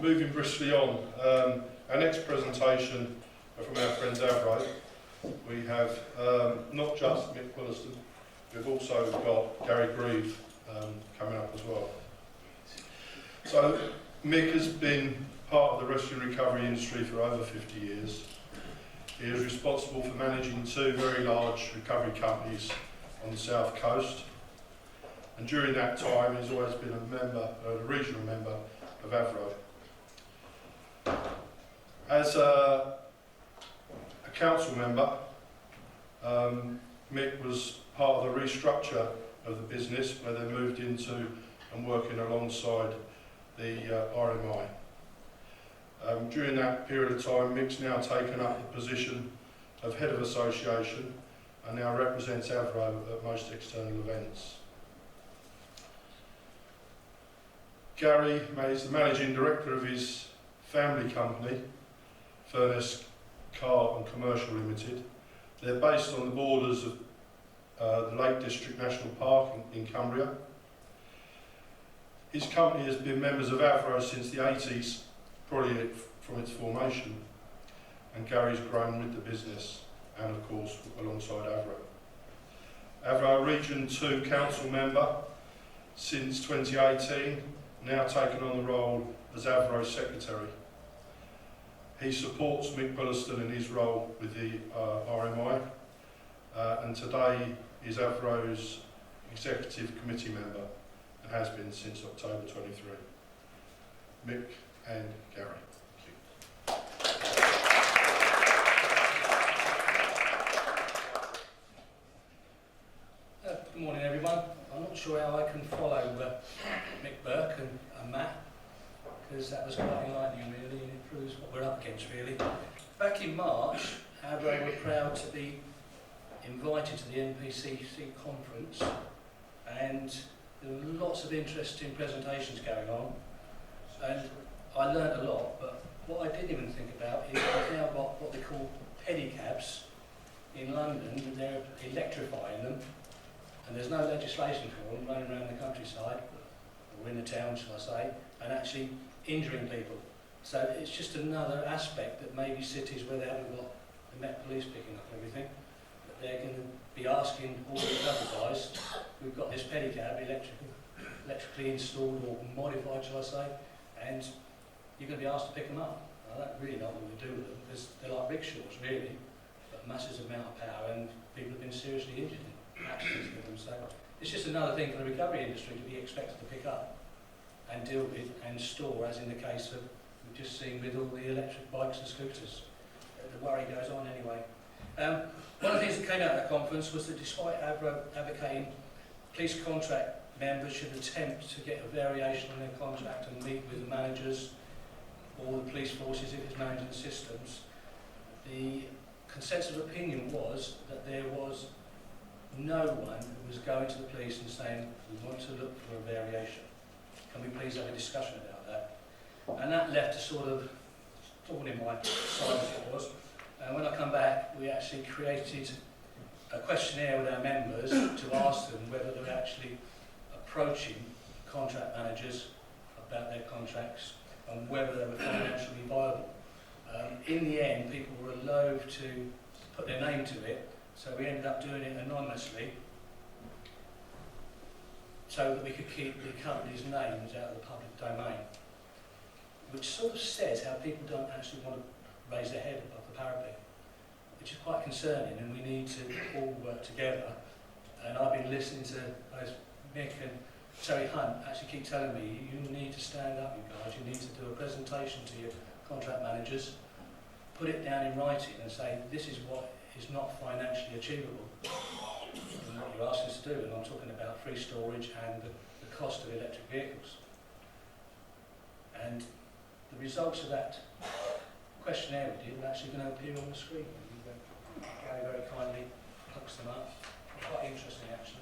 moving briskly on, our next presentation are from our friends AVRO. We have not just Mick Puleston, we've also got Gary Grieve coming up as well. So Mick has been part of the rescue and recovery industry for over 50 years. He is responsible for managing two very large recovery companies on the south coast, and during that time he's always been a regional member of AVRO. As a council member, Mick was part of the restructure of the business where they moved into and working alongside the RMI. During that period of time, Mick's now taken up the position of Head of Association and now represents AVRO at most external events. Gary is the Managing Director of his family company, Furness Car and Commercial Limited. They're based on the borders of the Lake District National Park in Cumbria. His company has been members of AVRO since the 80s, probably from its formation, and Gary's grown with the business and of course alongside AVRO. AVRO Region 2 Council member since 2018, now taken on the role as AVRO Secretary. He supports Mick Puleston in his role with the RMI, and today is AVRO's Executive Committee member and has been since October 23. Mick and Gary. Good morning everyone. I'm not sure how I can follow Mick Burke and Matt, because that was quite enlightening really, and it proves what we're up against really. Back in March, AVRO were proud to be invited to the NPCC conference, and there were lots of interesting presentations going on, and I learned a lot, but what I didn't even think about is they've now got what they call pedicabs in London, and they're electrifying them, and there's no legislation for them running around the countryside, or in the town shall I say, and actually injuring people. So it's just another aspect that maybe cities where they haven't got the Met Police picking up everything, that they're going to be asking all the other guys, we've got this pedicab electrically installed or modified shall I say, and you're going to be asked to pick them up. I don't really know what to do with them because they're like rickshaws really, but massive amount of power, and people have been seriously injured in accidents with them. So it's just another thing for the recovery industry to be expected to pick up and deal with and store, as in the case of we've just seen with all the electric bikes and scooters. The worry goes on anyway. One of the things that came out of that conference was that despite AVRO advocating police contract members should attempt to get a variation on their contract and meet with the managers or the police forces if it's managing the systems, the consensus of opinion was that there was no one who was going to the police and saying, we want to look for a variation. Can we please have a discussion about that? And that left a sort of thorn in my side, as it was. And when I come back, we actually created a questionnaire with our members to ask them whether they were actually approaching contract managers about their contracts and whether they were financially viable. In the end, people were loath to put their name to it, so we ended up doing it anonymously so that we could keep the company's names out of the public domain, which sort of says how people don't actually want to raise their head above the parapet, which is quite concerning, and we need to all work together. And I've been listening to both Mick and Terry Hunt actually keep telling me, you need to stand up, you guys, you need to do a presentation to your contract managers, put it down in writing and say, this is what is not financially achievable and what you're asking us to do. And I'm talking about free storage and the cost of electric vehicles. And the results of that questionnaire we did are actually going to appear on the screen. Gary very kindly hooks them up. Quite interesting actually.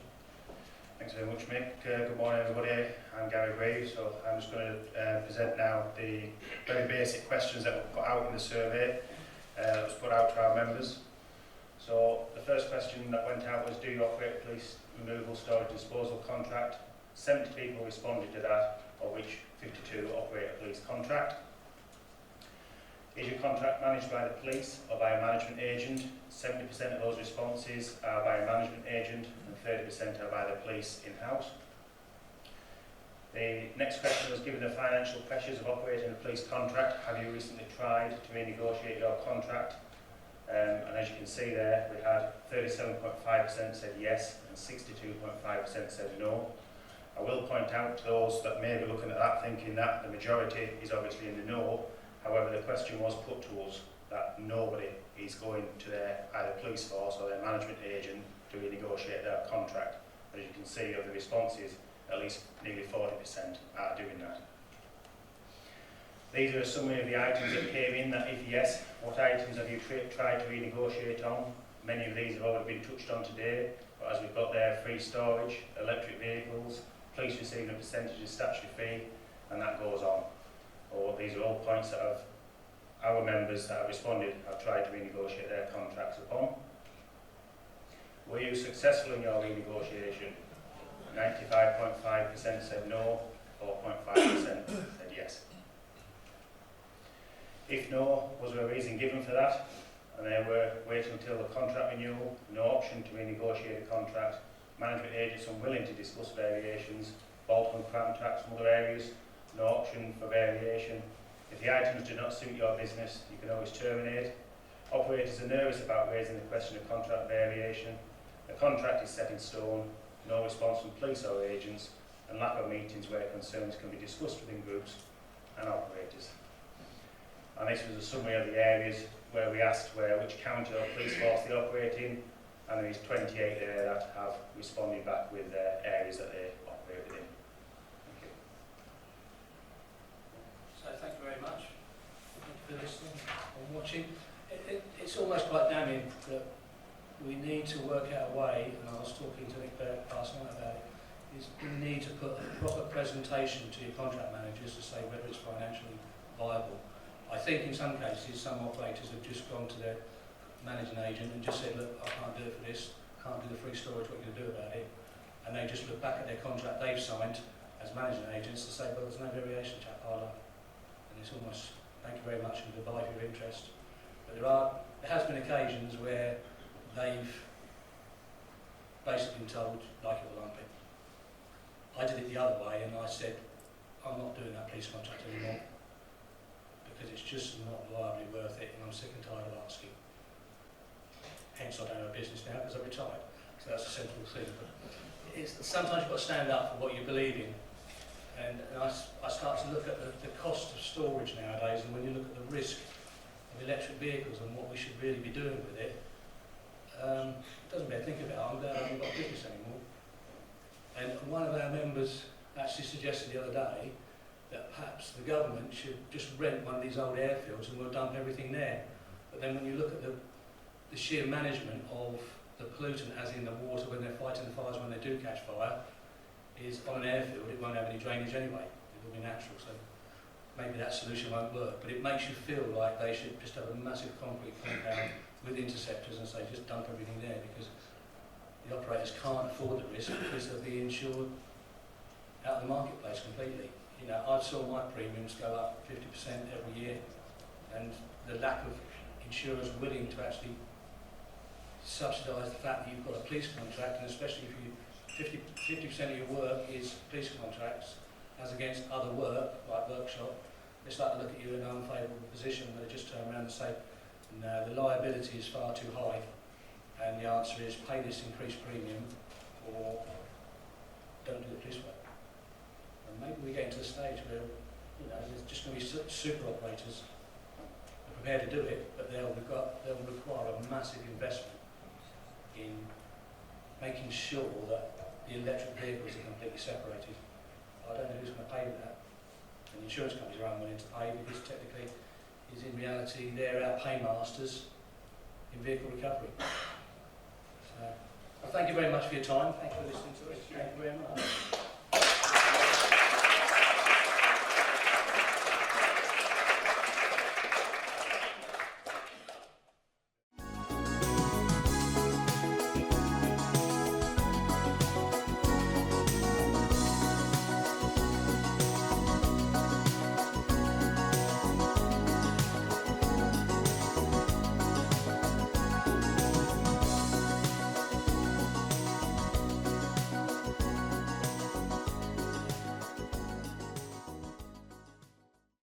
Thanks very much, Mick. Good morning, everybody. I'm Gary Grieve, so I'm just going to present now the very basic questions that were put out in the survey that was put out to our members. So the first question that went out was, do you operate a police removal, storage, disposal contract? 70 people responded to that, of which 52 operate a police contract. Is your contract managed by the police or by a management agent? 70% of those responses are by a management agent and 30% are by the police in-house. The next question was, given the financial pressures of operating a police contract, have you recently tried to renegotiate your contract? And as you can see there, we had 37.5% said yes and 62.5% said no. I will point out to those that may be looking at that thinking that the majority is obviously in the no. However, the question was put to us that nobody is going to their either police force or their management agent to renegotiate their contract. As you can see of the responses, at least nearly 40% are doing that. These are a summary of the items that came in that if yes, what items have you tried to renegotiate on? Many of these have already been touched on today, but as we've got there, free storage, electric vehicles, police receiving a percentage of statutory fee, and that goes on. Or these are all points that have our members that have responded have tried to renegotiate their contracts upon. Were you successful in your renegotiation? 95.5% said no, 4.5% said yes. If no, was there a reason given for that? And they were waiting until the contract renewal, no option to renegotiate a contract, management agents unwilling to discuss variations, bolt on contracts from other areas, no option for variation. If the items do not suit your business, you can always terminate. Operators are nervous about raising the question of contract variation. The contract is set in stone, no response from police or agents, and lack of meetings where concerns can be discussed within groups and operators. And this was a summary of the areas where we asked which county or police force they operate in, and there is 28 there that have responded back with areas that they operate within. So thank you very much. Thank you for listening and watching. It's almost quite damning that we need to work out a way, and I was talking to Mick Puleston last night about it, is we need to put a proper presentation to your contract managers to say whether it's financially viable. I think in some cases some operators have just gone to their managing agent and just said, look, I can't do it for this, can't do the free storage, what are you going to do about it? And they just look back at their contract they've signed as managing agents to say, well, there's no variation, chap, hold on. And it's almost, thank you very much and goodbye for your interest. But there has been occasions where they've basically been told, like it or lump it. I did it the other way and I said, I'm not doing that police contract anymore because it's just not viably worth it and I'm sick and tired of asking. Hence I don't have a business now because I retired. So that's a simple thing. But sometimes you've got to stand up for what you believe in. And I start to look at the cost of storage nowadays, and when you look at the risk of electric vehicles and what we should really be doing with it, it doesn't bear thinking about. I'm glad I haven't got a business anymore. And one of our members actually suggested the other day that perhaps the government should just rent one of these old airfields and we'll dump everything there. But then when you look at the sheer management of the pollutant, as in the water when they're fighting the fires when they do catch fire, is on an airfield, it won't have any drainage anyway. It will be natural, so maybe that solution won't work. But it makes you feel like they should just have a massive concrete compound with interceptors and say just dump everything there, because the operators can't afford the risk because they'll be insured out of the marketplace completely. You know, I saw my premiums go up 50% every year, and the lack of insurers willing to actually subsidise the fact that you've got a police contract, and especially if you 50% of your work is police contracts as against other work like workshop, they start to look at you in an unfavourable position where they just turn around and say, no, the liability is far too high, and the answer is pay this increased premium or don't do the police work. And maybe we get into a stage where, you know, there's just going to be super operators prepared to do it, but they'll require a massive investment in making sure that the electric vehicles are completely separated. I don't know who's going to pay for that. And the insurance companies are unwilling to pay because technically, in reality, they're our paymasters in vehicle recovery. So, well, thank you very much for your time. Thank you for listening to us. Thank you very much.